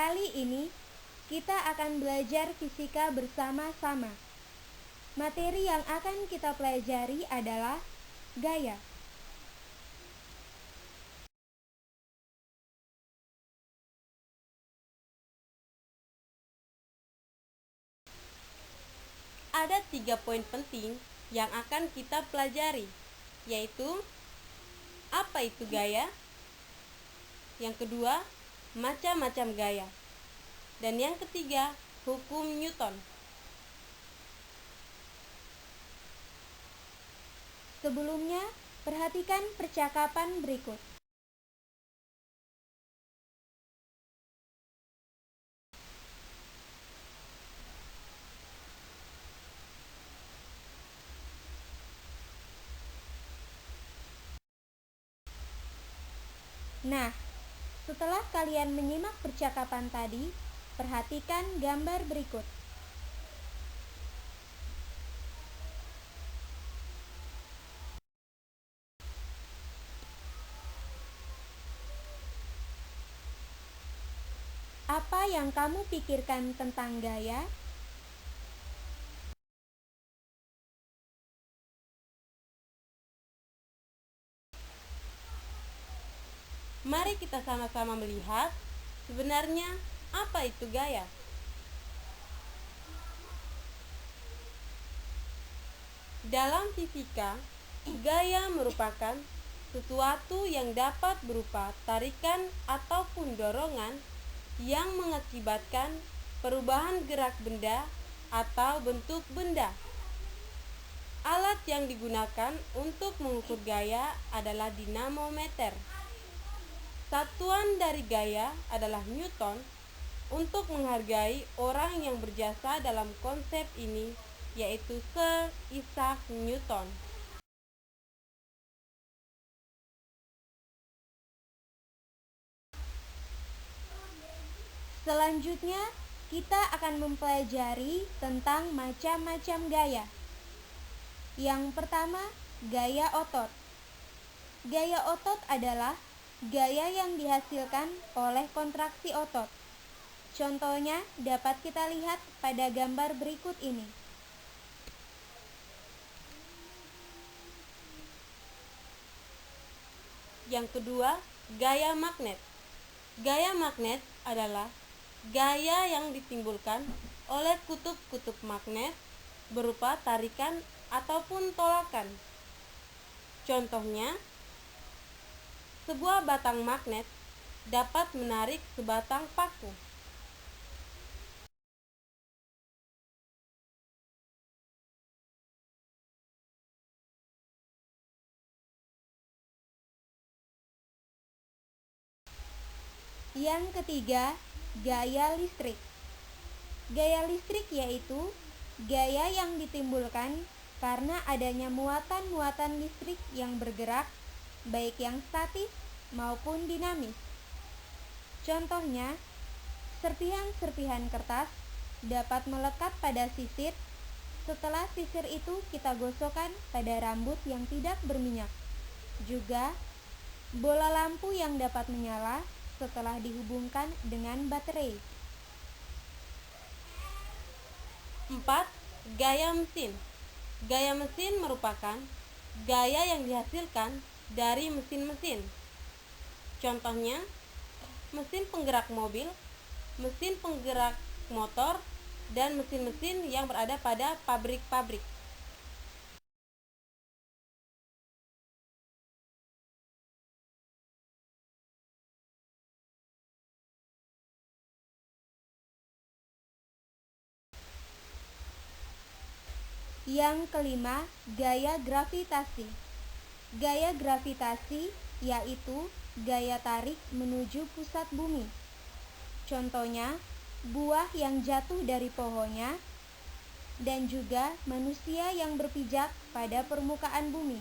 Kali ini kita akan belajar fisika bersama-sama. Materi yang akan kita pelajari adalah gaya. Ada 3 poin penting yang akan kita pelajari, yaitu apa itu gaya, yang kedua, macam-macam gaya, dan yang ketiga, hukum Newton. Sebelumnya, perhatikan percakapan berikut. Nah, setelah kalian menyimak percakapan tadi, perhatikan gambar berikut. Apa yang kamu pikirkan tentang gaya? Mari kita sama-sama melihat sebenarnya apa itu gaya. Dalam fisika, gaya merupakan sesuatu yang dapat berupa tarikan ataupun dorongan yang mengakibatkan perubahan gerak benda atau bentuk benda. Alat yang digunakan untuk mengukur gaya adalah dinamometer. Satuan dari gaya adalah Newton. Untuk menghargai orang yang berjasa dalam konsep ini, yaitu Sir Isaac Newton. Selanjutnya, kita akan mempelajari tentang macam-macam gaya. Yang pertama, gaya otot. Gaya otot adalah gaya yang dihasilkan oleh kontraksi otot. Contohnya dapat kita lihat pada gambar berikut ini. Yang kedua, gaya magnet. Gaya magnet adalah gaya yang ditimbulkan oleh kutub-kutub magnet berupa tarikan ataupun tolakan. Contohnya, sebuah batang magnet dapat menarik sebatang paku. Yang ketiga, gaya listrik. Gaya listrik yaitu gaya yang ditimbulkan karena adanya muatan-muatan listrik yang bergerak, baik yang statis maupun dinamis. Contohnya, serpihan-serpihan kertas dapat melekat pada sisir. Setelah sisir itu kita gosokkan pada rambut yang tidak berminyak. Juga, bola lampu yang dapat menyala setelah dihubungkan dengan baterai. 4. Gaya mesin. Gaya mesin merupakan gaya yang dihasilkan dari mesin-mesin. Contohnya, mesin penggerak mobil, mesin penggerak motor, dan mesin-mesin yang berada pada pabrik-pabrik. Yang kelima, gaya gravitasi. Gaya gravitasi yaitu gaya tarik menuju pusat bumi. Contohnya, buah yang jatuh dari pohonnya, dan juga manusia yang berpijak pada permukaan bumi.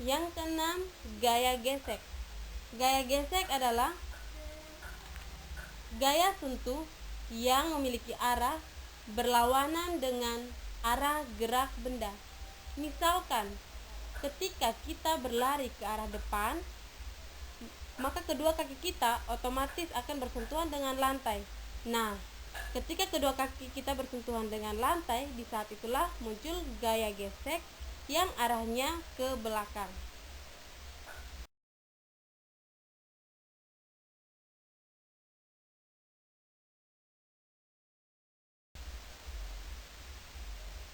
Yang keenam, gaya gesek. Gaya gesek adalah gaya sentuh yang memiliki arah berlawanan dengan arah gerak benda. Misalkan, ketika kita berlari ke arah depan, maka kedua kaki kita otomatis akan bersentuhan dengan lantai. Nah, ketika kedua kaki kita bersentuhan dengan lantai, di saat itulah muncul gaya gesek yang arahnya ke belakang.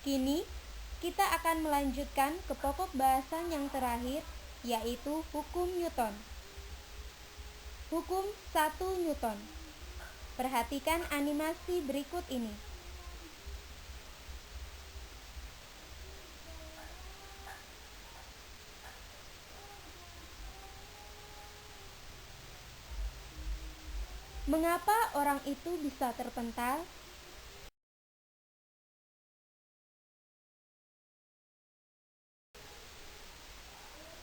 Kini, kita akan melanjutkan ke pokok bahasan yang terakhir, yaitu hukum Newton. Hukum 1 Newton. Perhatikan animasi berikut ini. Mengapa orang itu bisa terpental?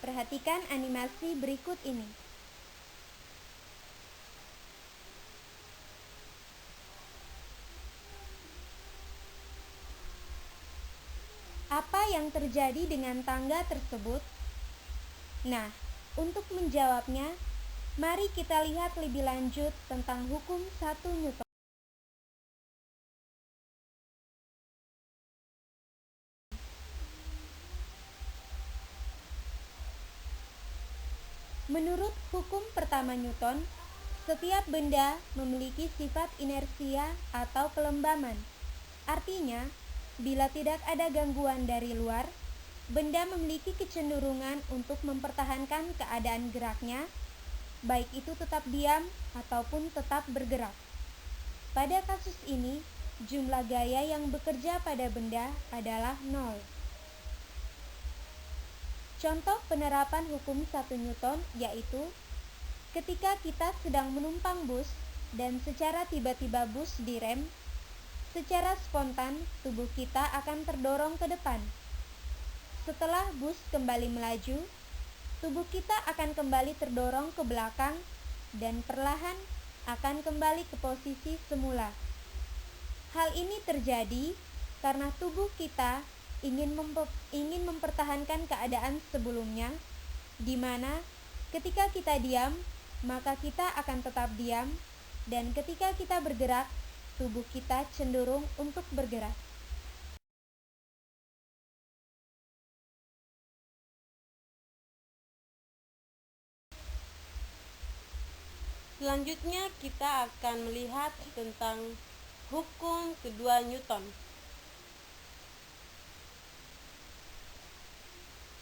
Perhatikan animasi berikut ini. Apa yang terjadi dengan tangga tersebut? Nah, untuk menjawabnya, mari kita lihat lebih lanjut tentang hukum 1 Newton. Menurut hukum pertama Newton, setiap benda memiliki sifat inersia atau kelembaman. Artinya, bila tidak ada gangguan dari luar, benda memiliki kecenderungan untuk mempertahankan keadaan geraknya, baik itu tetap diam ataupun tetap bergerak. Pada kasus ini, jumlah gaya yang bekerja pada benda adalah 0. Contoh penerapan hukum 1 Newton yaitu ketika kita sedang menumpang bus dan secara tiba-tiba bus direm, secara spontan tubuh kita akan terdorong ke depan. Setelah bus kembali melaju, tubuh kita akan kembali terdorong ke belakang dan perlahan akan kembali ke posisi semula. Hal ini terjadi karena tubuh kita ingin mempertahankan keadaan sebelumnya, di mana ketika kita diam, maka kita akan tetap diam, dan ketika kita bergerak, tubuh kita cenderung untuk bergerak. Selanjutnya kita akan melihat tentang hukum kedua Newton.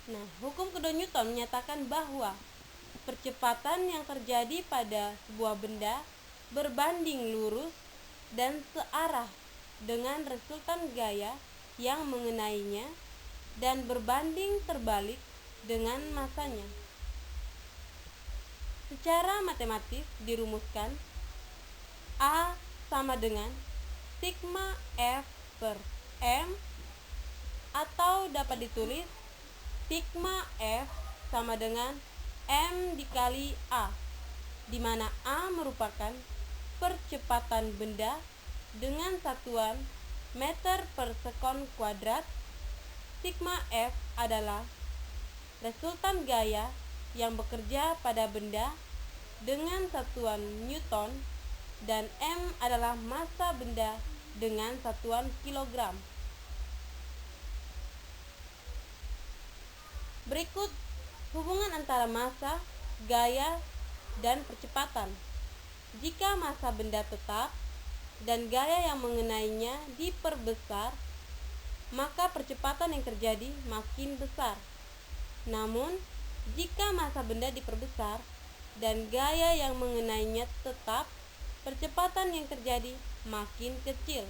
Nah, hukum kedua Newton menyatakan bahwa percepatan yang terjadi pada sebuah benda berbanding lurus dan searah dengan resultan gaya yang mengenainya dan berbanding terbalik dengan masanya. Secara matematis dirumuskan A sama dengan sigma F per M, atau dapat ditulis sigma F sama dengan M dikali A, di mana A merupakan percepatan benda dengan satuan meter per sekon kuadrat. Sigma F adalah resultan gaya yang bekerja pada benda dengan satuan Newton, dan M adalah massa benda dengan satuan kilogram. Berikut hubungan antara massa, gaya, dan percepatan. Jika massa benda tetap dan gaya yang mengenainya diperbesar, maka percepatan yang terjadi makin besar. Namun, jika massa benda diperbesar dan gaya yang mengenainya tetap, percepatan yang terjadi makin kecil.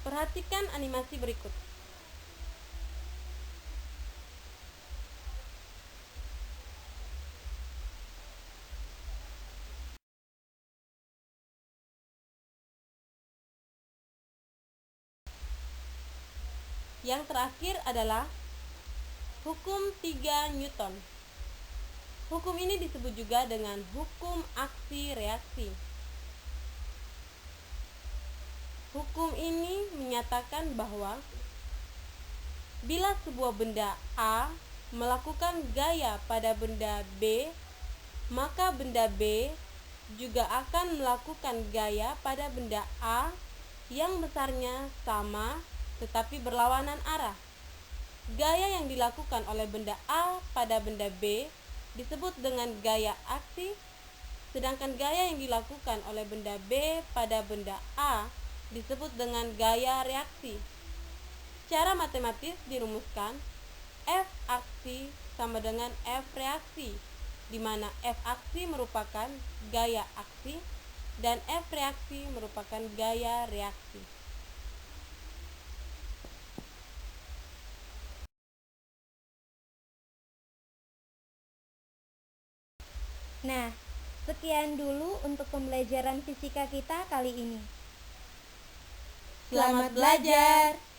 Perhatikan animasi berikut. Yang terakhir adalah hukum 3 Newton. Hukum ini disebut juga dengan hukum aksi reaksi. Hukum ini menyatakan bahwa bila sebuah benda A melakukan gaya pada benda B, maka benda B juga akan melakukan gaya pada benda A yang besarnya sama tetapi berlawanan arah. Gaya yang dilakukan oleh benda A pada benda B disebut dengan gaya aksi, sedangkan gaya yang dilakukan oleh benda B pada benda A disebut dengan gaya reaksi. Secara matematis dirumuskan F aksi sama dengan F reaksi, di mana F aksi merupakan gaya aksi dan F reaksi merupakan gaya reaksi. Nah, sekian dulu untuk pembelajaran fisika kita kali ini. Selamat belajar!